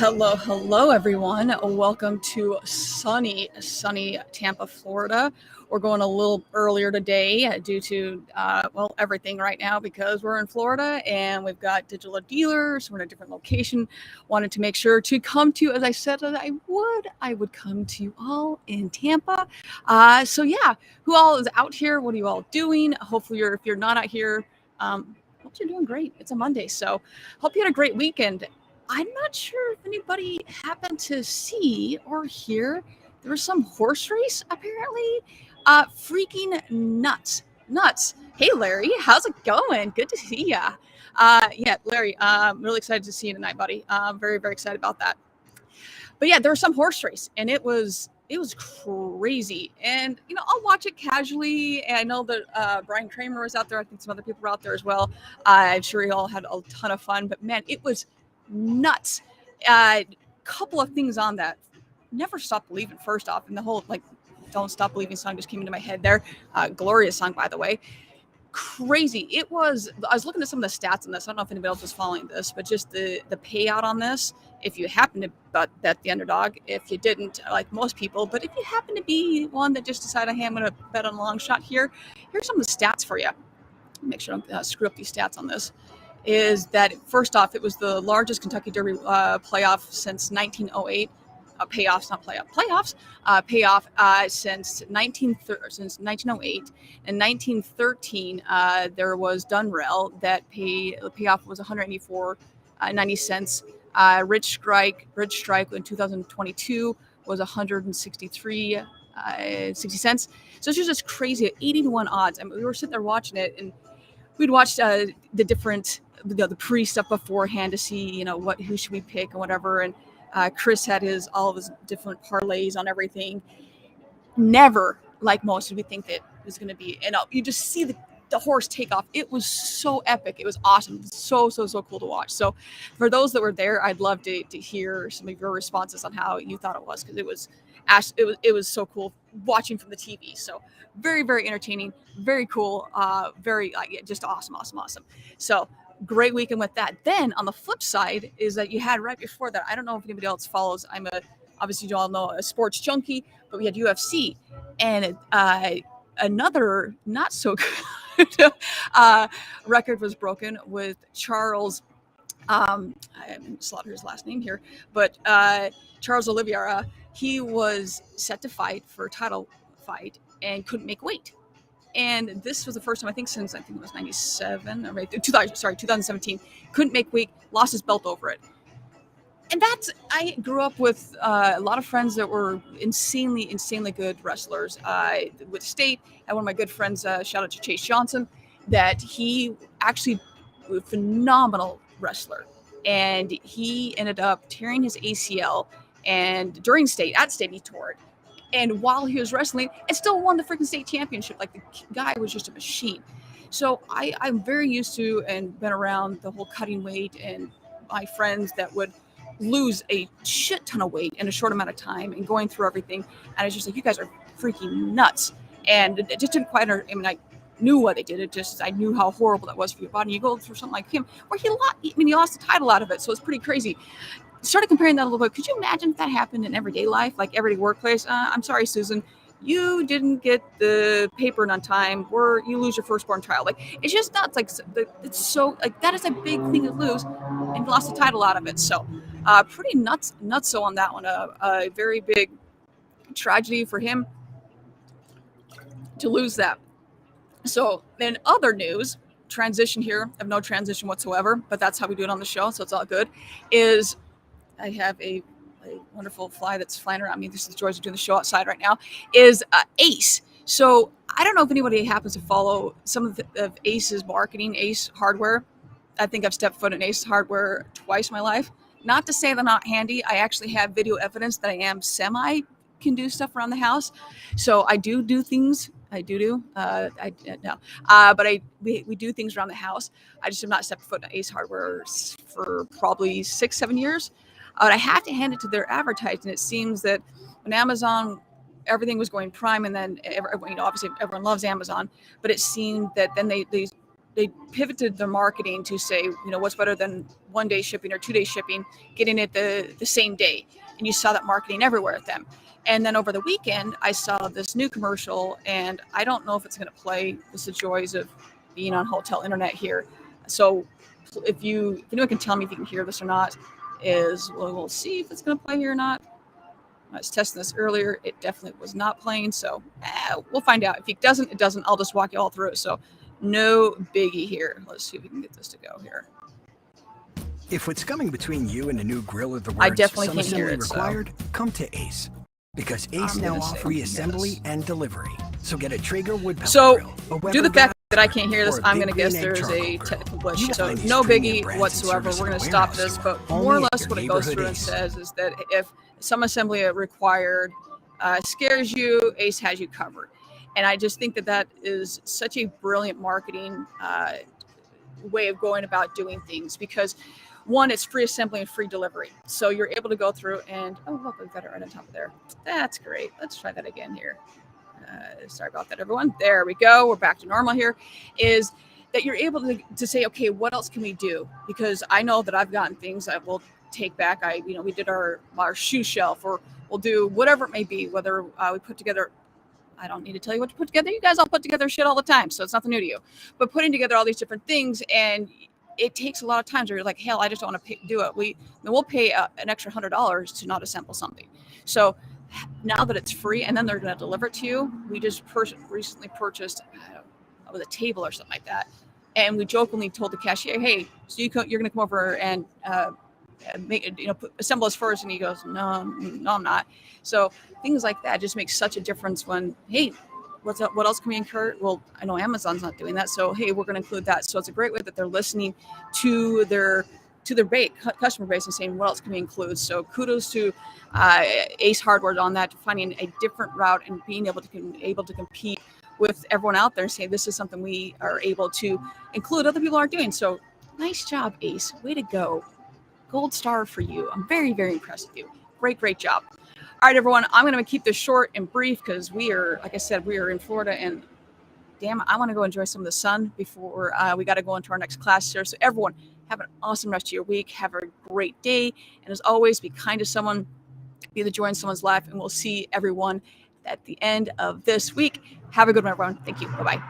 Hello, everyone. Welcome to sunny Tampa, Florida. We're going a little earlier today due to, everything right now because we're in Florida and we've got digital dealers. We're in a different location. Wanted to make sure to come to you, as I said that I would come to you all in Tampa. Who all is out here? What are you all doing? Hopefully, if you're not out here, hope you're doing great. It's a Monday, so hope you had a great weekend. I'm not sure if anybody happened to see or hear there was some horse race apparently. Freaking nuts. Hey Larry, how's it going? Good to see ya. Yeah, Larry, I'm really excited to see you tonight, buddy. Very excited about that. But yeah, there was some horse race, and it was crazy. And I'll watch it casually. And I know that Brian Kramer was out there. I think some other people were out there as well. I'm sure you all had a ton of fun. But man, it was nuts. Couple of things on that. Never Stop Believing, first off, and the whole Don't Stop Believing song just came into my head there. Glorious song, by the way. Crazy. I was looking at some of the stats on this. I don't know if anybody else was following this, but just the payout on this, if you happen to bet the underdog, if you didn't, like most people, but if you happen to be one that just decided, hey, I'm going to bet on a long shot here's some of the stats for you. Make sure I don't screw up these stats on this. Is that first off, it was the largest Kentucky Derby playoff since 1908. Payoffs, not playoffs. Payoff since 1908. In 1913, there was Dunrell the payoff was 184.90 cents. Rich Strike in 2022 was 163.60 cents. So it's just crazy, 80-1 odds. I mean, we were sitting there watching it, and we'd watched the different the pre stuff beforehand to see who should we pick and whatever. And Chris had all of his different parlays on everything. Never, like most, did we think that it was going to be. And you just see the horse take off. It was so epic. It was awesome. So cool to watch. So for those that were there, I'd love to hear some of your responses on how you thought it was, because it was so cool watching from the TV. So very entertaining, very cool, just awesome. So great weekend with that. Then on the flip side is that you had right before that, I don't know if anybody else follows. Obviously you all know, a sports junkie, but we had UFC and another not so good record was broken with Charles. I'm slaughter his last name here, but Charles Oliveira. He was set to fight for a title fight and couldn't make weight. And this was the first time, I think it was 97, or 2017, couldn't make weight, lost his belt over it. And I grew up with a lot of friends that were insanely good wrestlers. With State, I had one of my good friends, shout out to Chase Johnson, that he actually was a phenomenal wrestler. And he ended up tearing his ACL, and at State, he tore it. And while he was wrestling, and still won the freaking state championship. Like, the guy was just a machine. So I'm very used to and been around the whole cutting weight, and my friends that would lose a shit ton of weight in a short amount of time and going through everything. And it's just like, you guys are freaking nuts. And it just didn't quite, I knew what they did. I knew how horrible that was for your body. You go through something like him, where he lost the title out of it. So it's pretty crazy. Started comparing that a little bit. Could you imagine if that happened in everyday life, like everyday workplace? I'm sorry, Susan, you didn't get the paper in on time, or you lose your firstborn child. Like, it's just nuts. Like, it's so, like, that is a big thing to lose, and you lost the title out of it. So pretty nuts so on that one. A very big tragedy for him to lose that. So in other news, transition here, I have no transition whatsoever, but that's how we do it on the show, so it's all good, is I have a wonderful fly that's flying around me. This is the joys of doing the show outside right now, is Ace. So I don't know if anybody happens to follow some of Ace's marketing, Ace Hardware. I think I've stepped foot in Ace Hardware twice in my life. Not to say they're not handy. I actually have video evidence that I am can do stuff around the house. So I do things. I do. But we do things around the house. I just have not stepped foot in Ace Hardware for probably 6-7 years. But I have to hand it to their advertising. It seems that when Amazon, everything was going prime, and then obviously everyone loves Amazon, but it seemed that then they they pivoted their marketing to say, what's better than 1 day shipping or 2 day shipping, getting it the same day. And you saw that marketing everywhere at them. And then over the weekend, I saw this new commercial, and I don't know if it's going to play. It's the joys of being on hotel internet here. So if anyone can tell me if you can hear this or not, we'll see if it's going to play here or not. I was testing this earlier. It definitely was not playing. So we'll find out. If it doesn't, it doesn't. I'll just walk you all through it. So no biggie here. Let's see if we can get this to go here. If what's coming between you and a new grill are the I words definitely "some can't hear assembly it, required," come to Ace. Because Ace now offers assembly and delivery. So get a Traeger wood pellet grill. So due to the fact that I can't hear this, I'm going to guess there's a technical glitch. So no biggie whatsoever. We're going to stop this. But more or less what it goes through and says is that if some assembly required scares you, Ace has you covered. And I just think that is such a brilliant marketing way of going about doing things, because one, it's free assembly and free delivery. So you're able to go through and, oh, look, we've got it right on top of there. That's great. Let's try that again here. Sorry about that, everyone. There we go. We're back to normal here. Is that you're able to say, okay, what else can we do? Because I know that I've gotten things that will take back. We did our shoe shelf, or we'll do whatever it may be, whether we put together, I don't need to tell you what to put together. You guys all put together shit all the time, so it's nothing new to you. But putting together all these different things, and it takes a lot of time. So you're like, hell, I just don't want to do it. We'll pay an extra $100 to not assemble something. So now that it's free, and then they're going to deliver it to you. We just recently purchased with a table or something like that, and we jokingly told the cashier, "Hey, so you're going to come over and assemble us first?" And he goes, "No, I'm not." So things like that just make such a difference. When, hey, what's up? What else can we incur? Well, I know Amazon's not doing that, so hey, we're going to include that. So it's a great way that they're listening to their customer base and saying, what else can we include? So kudos to Ace Hardware on that, finding a different route and being able to compete with everyone out there, saying this is something we are able to include, other people aren't doing. So nice job, Ace. Way to go. Gold star for you. I'm very, very impressed with you. Great job. All right, everyone, I'm going to keep this short and brief because we are in Florida, and damn, I want to go enjoy some of the sun before we got to go into our next class here. So everyone, have an awesome rest of your week. Have a great day. And as always, be kind to someone, be the joy in someone's life, and we'll see everyone at the end of this week. Have a good one, everyone. Thank you. Bye-bye.